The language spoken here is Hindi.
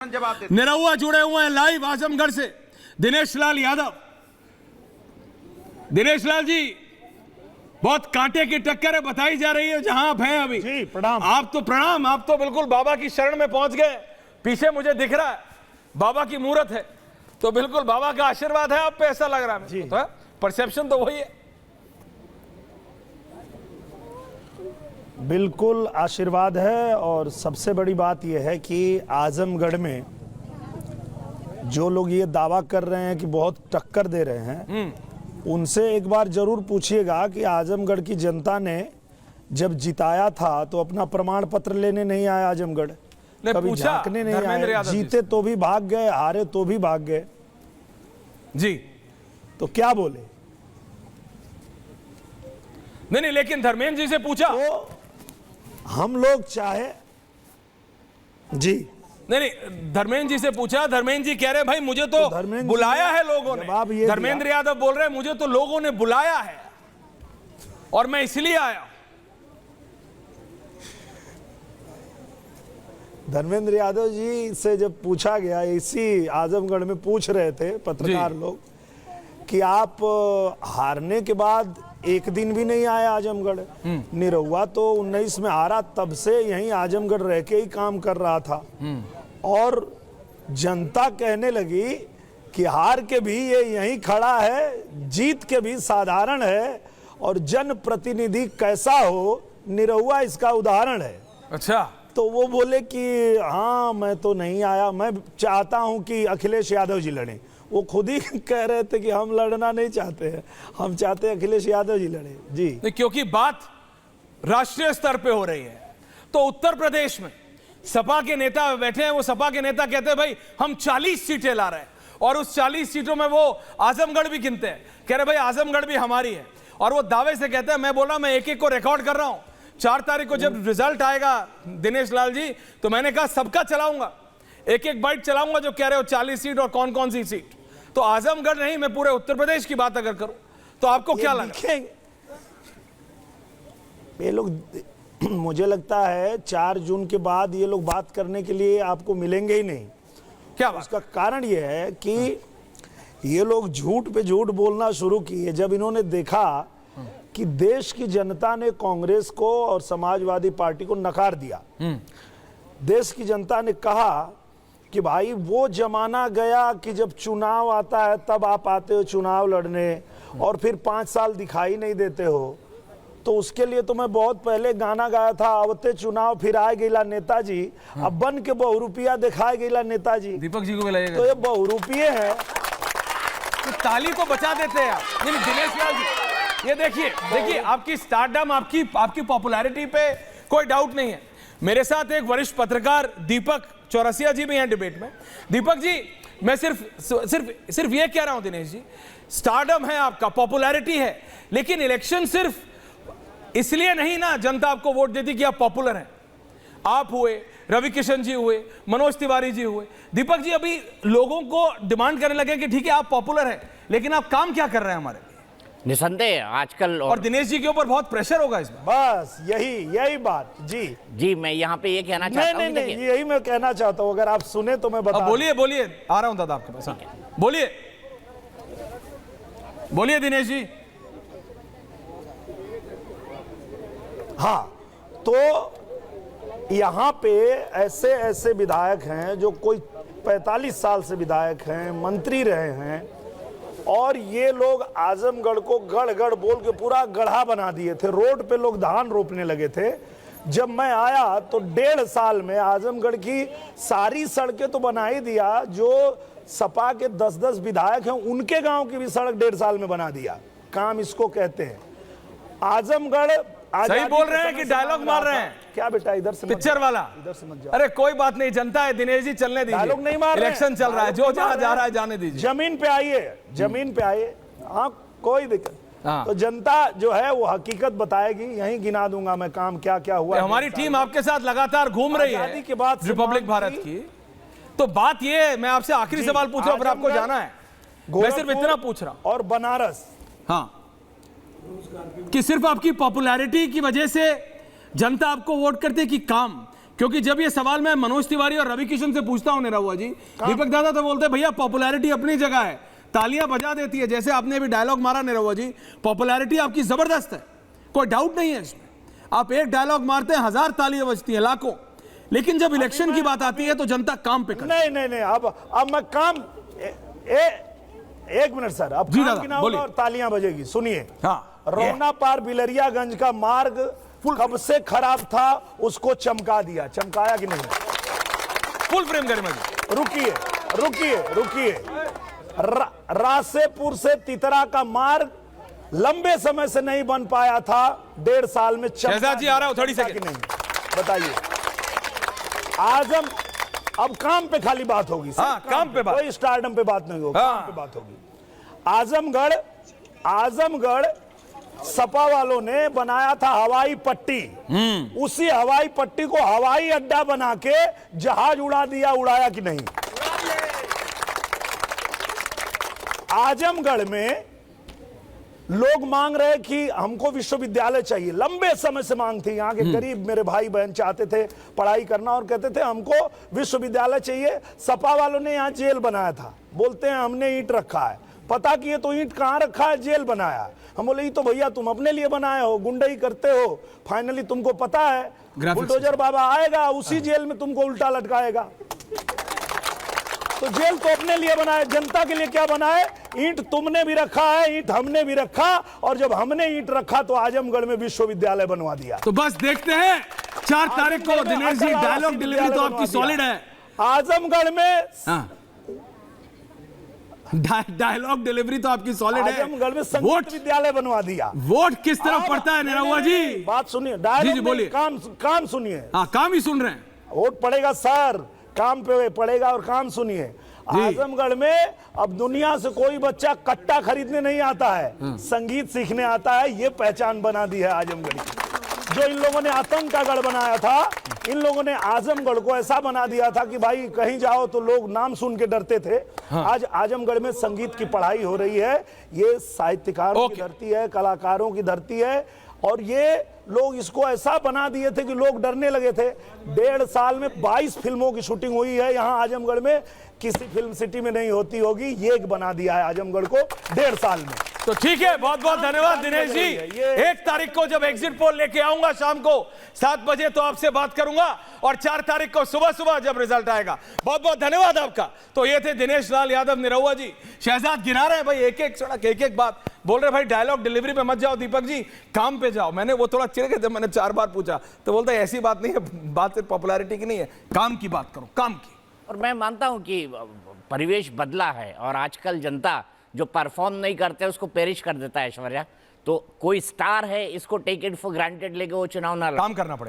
जवाब देते। निरहुआ जुड़े हुए हैं लाइव आजमगढ़ से दिनेश लाल यादव। दिनेश लाल जी, बहुत कांटे की टक्कर है बताई जा रही है जहां आप हैं अभी। जी प्रणाम। आप तो बिल्कुल बाबा की शरण में पहुंच गए। पीछे मुझे दिख रहा है बाबा की मूर्त है, तो बिल्कुल बाबा का आशीर्वाद है आप पे, ऐसा लग रहा है जी। तो परसेप्शन तो वही है। बिल्कुल आशीर्वाद है। और सबसे बड़ी बात यह है कि आजमगढ़ में जो लोग ये दावा कर रहे हैं कि बहुत टक्कर दे रहे हैं, उनसे एक बार जरूर पूछिएगा कि आजमगढ़ की जनता ने जब जिताया था तो अपना प्रमाण पत्र लेने नहीं आया आजमगढ़, कभी झांकने नहीं आए। जीते तो भी भाग गए, हारे तो भी भाग गए जी। तो क्या बोले? नहीं, लेकिन धर्मेंद्र जी से पूछा तो हम लोग चाहे जी नहीं, धर्मेंद्र जी से पूछा। धर्मेंद्र जी कह रहे भाई मुझे तो बुलाया है लोगों ने। धर्मेंद्र यादव बोल रहे हैं मुझे तो लोगों ने बुलाया है और मैं इसलिए आया। धर्मेंद्र यादव जी से जब पूछा गया, इसी आजमगढ़ में पूछ रहे थे पत्रकार लोग कि आप हारने के बाद एक दिन भी नहीं आए आजमगढ़। निरहुआ तो 19 में हारा, तब से यहीं आजमगढ़ रह के ही काम कर रहा था। और जनता कहने लगी कि हार के भी ये यहीं खड़ा है, जीत के भी साधारण है, और जनप्रतिनिधि कैसा हो निरहुआ इसका उदाहरण है। अच्छा, तो वो बोले कि हाँ मैं तो नहीं आया, मैं चाहता हूं कि अखिलेश यादव जी लड़े। वो खुद ही कह रहे थे कि हम लड़ना नहीं चाहते हैं, हम चाहते हैं अखिलेश यादव जी लड़े। जी क्योंकि बात राष्ट्रीय स्तर पे हो रही है। तो उत्तर प्रदेश में सपा के नेता बैठे हैं, वो सपा के नेता कहते हैं भाई हम 40 सीटें ला रहे हैं, और उस 40 सीटों में वो आजमगढ़ भी गिनते हैं, कह रहे भाई आजमगढ़ भी हमारी है। और वो दावे से कहते हैं, मैं बोला मैं एक एक को रिकॉर्ड कर रहा हूं, 4 तारीख को जब रिजल्ट आएगा दिनेश लाल जी, तो मैंने कहा सबका चलाऊंगा, एक एक बाइट चलाऊंगा जो कह रहे हो 40 सीट और कौन कौन सी सीट। तो आजमगढ़ नहीं, मैं पूरे उत्तर प्रदेश की बात अगर करूं तो आपको क्या लगा? ये लोग मुझे लगता है 4 जून के बाद ये लोग बात करने के लिए आपको मिलेंगे ही नहीं। क्या बात? उसका कारण ये है कि ये लोग झूठ पे झूठ बोलना शुरू किए जब इन्होंने देखा कि देश की जनता ने कांग्रेस को और समाजवादी पार्टी को नकार दिया। देश की जनता ने कहा कि भाई वो जमाना गया कि जब चुनाव आता है तब आप आते हो चुनाव लड़ने, और फिर 5 साल दिखाई नहीं देते हो। तो उसके लिए तो मैं बहुत पहले गाना गाया था, आवते चुनाव फिर आए गेला नेताजी, अब बन के बहुरूपिया दिखाए गेला नेताजी। दीपक जी को बुलाइएगा। तो ये बहुरूपिये है, तो ताली तो बचा देते हैं आप। नहीं, दिनेश लाल जी ये देखिए आपकी स्टारडम, आपकी पॉपुलैरिटी पे कोई डाउट नहीं है। मेरे साथ एक वरिष्ठ पत्रकार दीपक चौरसिया जी भी हैं डिबेट में। दीपक जी, मैं सिर्फ ये कह रहा हूं दिनेश जी, स्टारडम है आपका, पॉपुलैरिटी है, लेकिन इलेक्शन सिर्फ इसलिए नहीं ना जनता आपको वोट देती कि आप पॉपुलर हैं। आप हुए, रवि किशन जी हुए, मनोज तिवारी जी हुए। दीपक जी, अभी लोगों को डिमांड करने लगे कि ठीक है आप पॉपुलर हैं, लेकिन आप काम क्या कर रहे हैं हमारे? निसंदेह आजकल और दिनेश जी के ऊपर बहुत प्रेशर होगा इसमें। बस यही बात। जी मैं यहाँ पे ये कहना चाहता हूँ। नहीं, यही मैं कहना चाहता हूँ, अगर आप सुने तो मैं बता। बोलिए, आ रहा हूं दादा आपके पास। बोलिए दिनेश जी। हाँ, तो यहाँ पे ऐसे विधायक हैं जो कोई 45 साल से विधायक हैं, मंत्री रहे हैं, और ये लोग आजमगढ़ को गढ़ बोल के पूरा गढ़ा बना दिए थे। रोड पे लोग धान रोपने लगे थे। जब मैं आया तो 1.5 साल में आजमगढ़ की सारी सड़कें तो बना ही दिया, जो सपा के 10-10 विधायक हैं उनके गांव की भी सड़क 1.5 साल में बना दिया। काम इसको कहते हैं। आजमगढ़ सही बोल रहे हैं कि डायलॉग मार रहे हैं? क्या बेटा, इधर से पिक्चर वाला, इधर से मत जाओ। अरे कोई बात नहीं, जनता है दिनेश जी, चलने दीजिए। डायलॉग नहीं मार रहे, इलेक्शन चल रहा है, जो जहां जा रहा है जाने दीजिए। जमीन पे आइए। हाँ, कोई दिक्कत। तो जनता जो है वो हकीकत बताएगी, यहीं गिना दूंगा मैं काम क्या क्या हुआ। हमारी टीम आपके साथ लगातार घूम रही है के बाद रिपब्लिक भारत की। तो बात ये है, मैं आपसे आखिरी सवाल पूछ रहा हूं, फिर आपको जाना है। मैं सिर्फ इतना पूछ रहा हूं, और बनारस, हाँ, कि सिर्फ आपकी पॉपुलैरिटी की वजह से जनता आपको वोट करती है कि काम? क्योंकि जब ये सवाल मैं मनोज तिवारी और रवि किशन से पूछता हूं निरहुआ जी, दीपक दादा तो बोलते हैं भैया पॉपुलैरिटी अपनी जगह है, तालियां बजा देती है, जैसे आपने अभी डायलॉग मारा निरहुआ जी, पॉपुलैरिटी आपकी जबरदस्त है, कोई डाउट नहीं है इसमें। आप एक डायलॉग मारते हैं 1000 तालियां बजती हैं, लाखों। लेकिन जब इलेक्शन की बात आती है तो जनता काम पे करती है। नहीं, अब मैं काम एक मिनट सर, अब जी काम दादा, की ना होगा बोलिए। और तालियां बजेगी। सुनिए, हाँ, रोना पार बिलरियागंज का मार्ग कब से खराब था, उसको चमका दिया। चमकाया कि नहीं? फुल फ्रेम गरिमा जी। रुकिए। रासेपुर से तितरा का मार्ग लंबे समय से नहीं बन पाया था, 1.5 साल में शहजाद जी आ रहा हूं, थोड़ी चमका कि नहीं? बताइए। आजम अब काम पे खाली बात होगी। हाँ, काम पे बात, कोई स्टारडम पे बात नहीं होगी। हाँ। काम पे बात होगी। आजमगढ़ सपा वालों ने बनाया था हवाई पट्टी, उसी हवाई पट्टी को हवाई अड्डा बना के जहाज उड़ा दिया। उड़ाया कि नहीं? आजमगढ़ में लोग मांग रहे कि हमको विश्वविद्यालय चाहिए, लंबे समय से मांग थी। यहाँ के गरीब मेरे भाई बहन चाहते थे पढ़ाई करना और कहते थे हमको विश्वविद्यालय चाहिए। सपा वालों ने यहाँ जेल बनाया था, बोलते हैं हमने ईंट रखा है। पता किए तो ईंट कहाँ रखा है, जेल बनाया। हम बोले ये तो भैया तुम अपने लिए बनाए हो, गुंडई करते हो, फाइनली तुमको पता है बुलडोजर बाबा आएगा, उसी जेल में तुमको उल्टा लटकाएगा। तो जेल तो अपने लिए बनाए, जनता के लिए क्या बनाए? ईंट तुमने भी रखा है, ईंट हमने भी रखा, और जब हमने ईंट रखा तो आजमगढ़ में विश्वविद्यालय बनवा दिया। तो बस देखते हैं 4 तारीख को दिनेश जी, डायलॉग डिलीवरी तो आपकी सॉलिड है। आजमगढ़ में डायलॉग डिलीवरी तो आपकी सॉलिड है। आजमगढ़ में संगीत विद्यालय बनवा दिया। वोट किस तरफ पड़ता है निरहुआ जी? बात सुनिए, जी बोलिए। काम सुनिए। हाँ, काम ही सुन रहे हैं। वोट पड़ेगा सर, काम पे पड़ेगा, और काम सुनिए। आजमगढ़ में अब दुनिया से कोई बच्चा कट्टा खरीदने नहीं आता है, संगीत सीखने आता है। ये पहचान बना दी है आजमगढ़ की। जो इन लोगों ने आतंक का गढ़ बनाया था, इन लोगों ने आजमगढ़ को ऐसा बना दिया था कि भाई कहीं जाओ तो लोग नाम सुन के डरते थे। आज आजमगढ़ में संगीत की पढ़ाई हो रही है। ये साहित्यकारों की धरती है, कलाकारों की धरती है, और ये लोग इसको ऐसा बना दिए थे कि लोग डरने लगे थे। 1.5 साल में 22 फिल्मों की शूटिंग हुई है यहाँ आजमगढ़ में, किसी फिल्म सिटी में नहीं होती होगी। ये बना दिया है आजमगढ़ को 1.5 साल में। तो ठीक है, बहुत बहुत धन्यवाद दिनेश जी। 1 तारीख को जब एग्जिट पोल लेके आऊंगा शाम को 7 बजे तो आपसे बात करूंगा, और 4 तारीख को सुबह सुबह जब रिजल्ट आएगा। बहुत बहुत धन्यवाद आपका। तो ये थे दिनेश लाल यादव निरहुआ जी। शहजाद गिना रहे हैं भाई, एक सड़क एक बात बोल रहे भाई, डायलॉग डिलीवरी पे मत जाओ दीपक जी, काम पे जाओ। मैंने वो थोड़ा चिढ़ गए जब मैंने 4 बार पूछा, तो बोलता है ऐसी बात नहीं है, बात सिर्फ पॉपुलैरिटी की नहीं है, काम की बात करो, काम की। और मैं मानता हूं कि परिवेश बदला है, और आजकल जनता जो परफॉर्म नहीं करते उसको पेरिश कर देता है ऐश्वर्या। तो कोई स्टार है, इसको टेक इट फॉर ग्रांटेड लेके वो चुनाव ना लड़े। काम करना पड़ेगा।